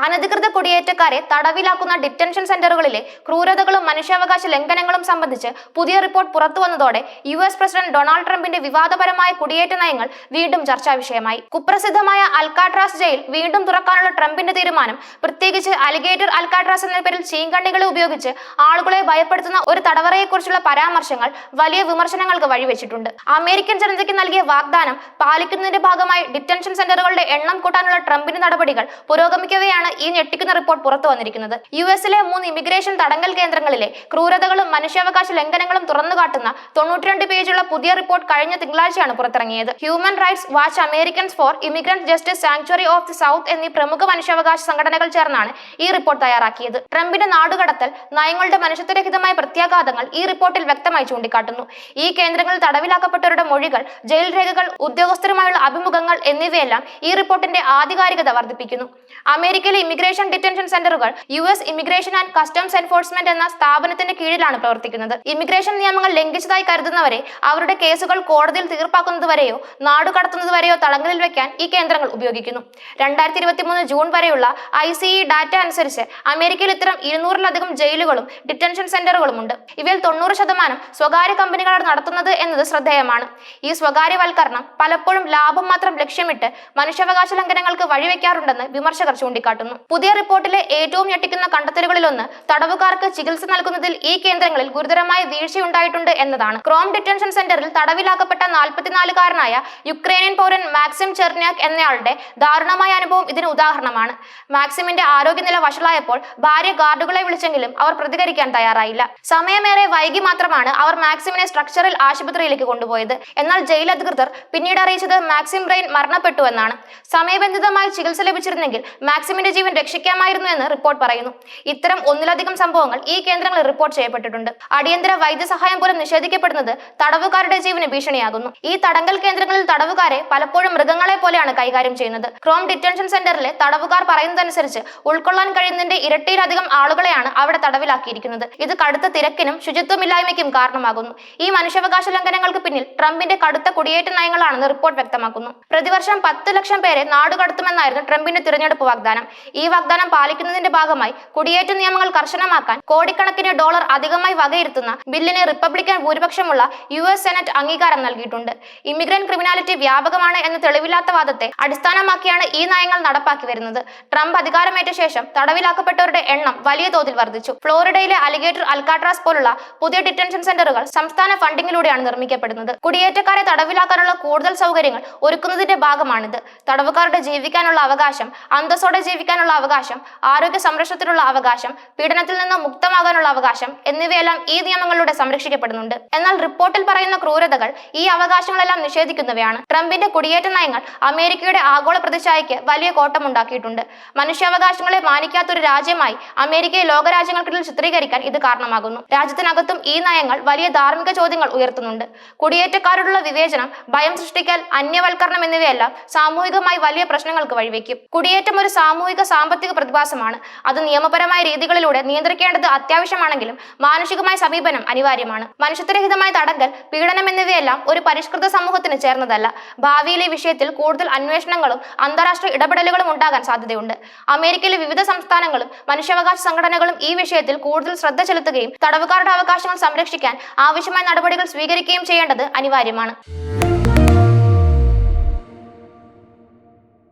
അനധികൃത കുടിയേറ്റക്കാരെ തടവിലാക്കുന്ന ഡിറ്റൻഷൻ സെന്ററുകളിലെ ക്രൂരതകളും മനുഷ്യാവകാശ ലംഘനങ്ങളും സംബന്ധിച്ച് പുതിയ റിപ്പോർട്ട് പുറത്തുവന്നതോടെ US പ്രസിഡന്റ് ഡൊണാൾഡ് ട്രംപിന്റെ വിവാദപരമായ കുടിയേറ്റ നയങ്ങൾ വീണ്ടും ചർച്ചാ വിഷയമായി. കുപ്രസിദ്ധമായ അൽക്കാട്രാസ് ജയിൽ വീണ്ടും തുറക്കാനുള്ള ട്രംപിന്റെ തീരുമാനം, പ്രത്യേകിച്ച് അലിഗേറ്റർ അൽക്കാട്രാസ് എന്ന പേരിൽ ചീങ്കണ്ണികളെ ഉപയോഗിച്ച് ആളുകളെ ഭയപ്പെടുത്തുന്ന ഒരു തടവറയെക്കുറിച്ചുള്ള പരാമർശങ്ങൾ വലിയ വിമർശനങ്ങൾക്ക് വഴിവെച്ചിട്ടുണ്ട്. അമേരിക്കൻ ജനതയ്ക്ക് നൽകിയ വാഗ്ദാനം പാലിക്കുന്നതിന്റെ ഭാഗമായി ഡിറ്റൻഷൻ സെന്ററുകളുടെ എണ്ണം കൂട്ടാനുള്ള ട്രംപിന്റെ നടപടികൾ പുരോഗമിക്കവെയാണ് ഈ ഞെട്ടിക്കുന്ന റിപ്പോർട്ട് പുറത്തു വന്നിരിക്കുന്നത്. US-ലെ 3 ഇമിഗ്രേഷൻ തടങ്കൽ കേന്ദ്രങ്ങളിലെ ക്രൂരതകളും മനുഷ്യാവകാശ ലംഘനങ്ങളും തുറന്നുകാട്ടുന്ന 92 പേജുള്ള പുതിയ റിപ്പോർട്ട് കഴിഞ്ഞ തിങ്കളാഴ്ചയാണ് പുറത്തിറങ്ങിയത്. Human rights watch, Americans for immigrant justice, sanctuary of the south എന്നീ പ്രമുഖ മനുഷ്യാവകാശ സംഘടനകൾ ചേർന്നാണ് ഈ റിപ്പോർട്ട് തയ്യാറാക്കിയത്. ട്രംപിന്റെ നാടുകടത്തൽ നയങ്ങളുടെ മനുഷ്യത്വരഹിതമായ പ്രത്യാഘാതങ്ങൾ ഈ റിപ്പോർട്ടിൽ വ്യക്തമായി ചൂണ്ടിക്കാട്ടുന്നു. ഈ കേന്ദ്രങ്ങളിൽ തടവിലാക്കപ്പെട്ടവരുടെ മൊഴികൾ, ജയിൽ രേഖകൾ, ഉദ്യോഗസ്ഥരുമായുള്ള അഭിമുഖങ്ങൾ എന്നിവയെല്ലാം ഈ റിപ്പോർട്ടിന്റെ ആധികാരികത വർദ്ധിപ്പിക്കുന്നു. അമേരിക്കയിലെ ഇമിഗ്രേഷൻ ഡിറ്റൻഷൻ സെന്ററുകൾ US immigration and customs enforcement എന്ന സ്ഥാപനത്തിന്റെ കീഴിലാണ് പ്രവർത്തിക്കുന്നത്. ഇമിഗ്രേഷൻ നിയമങ്ങൾ ലംഘിച്ചതായി കരുതുന്നവരെ അവരുടെ കേസുകൾ കോടതിയിൽ തീർപ്പാക്കുന്നതുവരെയോ നാടുകടത്തുന്നതുവരെയോ തടങ്കലിൽ വെക്കാൻ ഈ കേന്ദ്രങ്ങൾ ഉപയോഗിക്കുന്നു. 2023 ജൂൺ വരെയുള്ള ICE ഡാറ്റ അനുസരിച്ച് അമേരിക്കയിൽ ഇത്തരം 200-ലധികം ജയിലുകളും ഡിറ്റൻഷൻ സെന്ററുകളും ഉണ്ട്. ഇവയിൽ 90% സ്വകാര്യ കമ്പനികളാണ് നടത്തുന്നത് എന്നത് ശ്രദ്ധേയമാണ്. ഈ സ്വകാര്യവൽക്കരണം പലപ്പോഴും ലാഭം മാത്രം ലക്ഷ്യമിട്ട് മനുഷ്യാവകാശ ലംഘനങ്ങൾക്ക് വഴിവെക്കാറുണ്ടെന്ന് വിമർശകർ ചൂണ്ടിക്കാട്ടുന്നു. പുതിയ റിപ്പോർട്ടിലെ ഏറ്റവും ഞെട്ടിക്കുന്ന കണ്ടെത്തലുകളിലൊന്ന് തടവുകാർക്ക് ചികിത്സ നൽകുന്നതിൽ ഈ കേന്ദ്രങ്ങളിൽ ഗുരുതരമായ വീഴ്ചയുണ്ടായിട്ടുണ്ട് എന്നതാണ്. ക്രോം ഡിറ്റൻഷൻ സെന്ററിൽ തടവിലാക്കപ്പെട്ട 44-കാരനായ യുക്രൈനിയൻ പൗരൻ മാക്സിം ചെർന്യാക് എന്നയാളുടെ ദാരുണമായ അനുഭവം ഇതിന് ഉദാഹരണമാണ്. മാക്സിമിന്റെ ആരോഗ്യനില വഷളായപ്പോൾ ഭാര്യ ഗാർഡുകളെ വിളിച്ചെങ്കിലും അവർ പ്രതികരിക്കാൻ തയ്യാറായില്ല. സമയമേറെ വൈകി മാത്രമാണ് അവർ മാക്സിമിനെ സ്ട്രക്ചറൽ ആശുപത്രിയിലേക്ക് കൊണ്ടുപോയത്. എന്നാൽ ജയിൽ അധികൃതർ പിന്നീട് അറിയിച്ചത് മാക്സിം ബ്രെയിൻ മരണപ്പെട്ടു എന്നാണ്. സമയബന്ധിതമായി ചികിത്സ ലഭിച്ചിരുന്നെങ്കിൽ മാക്സിമിന്റെ ജീവൻ രക്ഷിക്കാമായിരുന്നു എന്ന് റിപ്പോർട്ട് പറയുന്നു. ഇത്തരം ഒന്നിലധികം സംഭവങ്ങൾ ഈ കേന്ദ്രങ്ങളിൽ റിപ്പോർട്ട് ചെയ്യപ്പെട്ടിട്ടുണ്ട്. അടിയന്തര വൈദ്യസഹായം പോലും നിഷേധിക്കപ്പെടുന്നത് തടവുകാരുടെ ജീവന് ഭീഷണിയാകുന്നു. ഈ തടങ്കൽ കേന്ദ്രങ്ങളിൽ തടവുകാരെ പലപ്പോഴും മൃഗങ്ങളെ പോലെയാണ് കൈകാര്യം ചെയ്യുന്നത്. ക്രോം ഡിറ്റൻഷൻ സെന്ററിലെ തടവുകാർ പറയുന്നതനുസരിച്ച് ഉൾക്കൊള്ളാൻ കഴിയുന്നതിന്റെ ഇരട്ടിയിലധികം ആളുകളെയാണ് അവിടെ തടവിലാക്കിയിരിക്കുന്നത്. ഇത് കടുത്ത തിരക്കിനും ശുചിത്വമില്ലായ്മയ്ക്കും കാരണമാകുന്നു. ഈ മനുഷ്യാവകാശ ലംഘനങ്ങൾക്ക് പിന്നിൽ ട്രംപിന്റെ കടുത്ത കുടിയേറ്റ നയങ്ങളാണെന്ന് റിപ്പോർട്ട് വ്യക്തമാക്കുന്നു. പ്രതിവർഷം 10 ലക്ഷം പേരെ നാടുകടത്തുമെന്നായിരുന്നു ട്രംപിന്റെ തിരഞ്ഞെടുപ്പ് വാഗ്ദാനം. ഈ വാഗ്ദാനം പാലിക്കുന്നതിന്റെ ഭാഗമായി കുടിയേറ്റ നിയമങ്ങൾ കർശനമാക്കാൻ കോടിക്കണക്കിന് ഡോളർ അധികമായി വകയിരുത്തുന്ന ബില്ലിന് റിപ്പബ്ലിക്കൻ ഭൂരിപക്ഷമുള്ള US സെനറ്റ് അംഗീകാരം നൽകിയിട്ടുണ്ട്. ഇമിഗ്രന്റ് ക്രിമിനാലിറ്റി വ്യാപകമാണ് എന്ന തെളിവില്ലാത്ത വാദത്തെ അടിസ്ഥാനമാക്കിയാണ് ഈ നയങ്ങൾ നടപ്പാക്കി വരുന്നത്. ട്രംപ് അധികാരമേറ്റ ശേഷം തടവിലാക്കപ്പെട്ടവരുടെ എണ്ണം വലിയ തോതിൽ വർദ്ധിച്ചു. ഫ്ലോറിഡയിലെ അലിഗേറ്റർ അൽക്കാട്രാസ് പോലുള്ള പുതിയ ഡിറ്റൻഷൻ സെന്ററുകൾ സംസ്ഥാന ഫണ്ടിങ്ങിലൂടെയാണ് നിർമ്മിക്കപ്പെടുന്നത്. കുടിയേറ്റക്കാരെ തടവിലാക്കാനുള്ള കൂടുതൽ സൗകര്യങ്ങൾ ഒരുക്കുന്നതിന്റെ ഭാഗമാണിത്. തടവുകാരുടെ ജീവിക്കാനുള്ള അവകാശം, അന്തസ്സോടെ ജീവിക്കാനുള്ള അവകാശം, ആരോഗ്യ സംരക്ഷണത്തിനുള്ള അവകാശം, പീഡനത്തിൽ നിന്ന് മുക്തമാകാനുള്ള അവകാശം എന്നിവയെല്ലാം ഈ നിയമങ്ങളിലൂടെ സംരക്ഷിക്കപ്പെടുന്നുണ്ട്. എന്നാൽ റിപ്പോർട്ടിൽ പറയുന്ന ക്രൂരതകൾ ഈ അവകാശങ്ങളെല്ലാം നിഷേധിക്കുന്നവയാണ്. ട്രംപിന്റെ കുടിയേറ്റ നയങ്ങൾ അമേരിക്കയുടെ ആഗോള പ്രതിച്ഛായയ്ക്ക് വലിയ കോട്ടമുണ്ടാക്കിയിട്ടുണ്ട്. മനുഷ്യാവകാശങ്ങളെ മാനിക്കാത്തൊരു രാജ്യമായി അമേരിക്കയെ ലോകരാജ്യങ്ങൾക്കിടയിൽ ചിത്രീകരിക്കാൻ ഇത് കാരണമാകുന്നു. രാജ്യത്തിനകത്തും ഈ നയങ്ങൾ വലിയ ധാർമ്മിക ചോദ്യങ്ങൾ ഉയർത്തുന്നുണ്ട്. കുടിയേറ്റക്കാരോടുള്ള വിവേചനം, ഭയം സൃഷ്ടിക്കൽ, അന്യവൽക്കരണം എന്നിവയെല്ലാം സാമൂഹികമായി വലിയ പ്രശ്നങ്ങൾക്ക് വഴിവെക്കും. കുടിയേറ്റം ഒരു സാമൂഹിക സാമ്പത്തിക പ്രതിഭാസമാണ്. അത് നിയമപരമായ രീതികളിലൂടെ നിയന്ത്രിക്കേണ്ടത് അത്യാവശ്യമാണെങ്കിലും മാനുഷികമായ സമീപനം അനിവാര്യമാണ്. മനുഷ്യത്വരഹിതമായ തടങ്കൽ, പീഡനം എന്നിവയെല്ലാം ഒരു പരിഷ്കൃത സമൂഹത്തിന് ചേർന്നതല്ല. ഭാവിയിലെ വിഷയത്തിൽ കൂടുതൽ അന്വേഷണങ്ങളും അന്താരാഷ്ട്ര ഇടപെടലുകളും ഉണ്ടാകാൻ സാധ്യതയുണ്ട്. അമേരിക്കയിലെ വിവിധ സംസ്ഥാനങ്ങളും മനുഷ്യാവകാശ സംഘടനകളും ഈ വിഷയത്തിൽ കൂടുതൽ ശ്രദ്ധ ചെലുത്തുകയും തടവുകാരുടെ അവകാശങ്ങൾ സംരക്ഷിക്കാൻ ആവശ്യമായ നടപടികൾ സ്വീകരിക്കുകയും ചെയ്യേണ്ടത് അനിവാര്യമാണ്.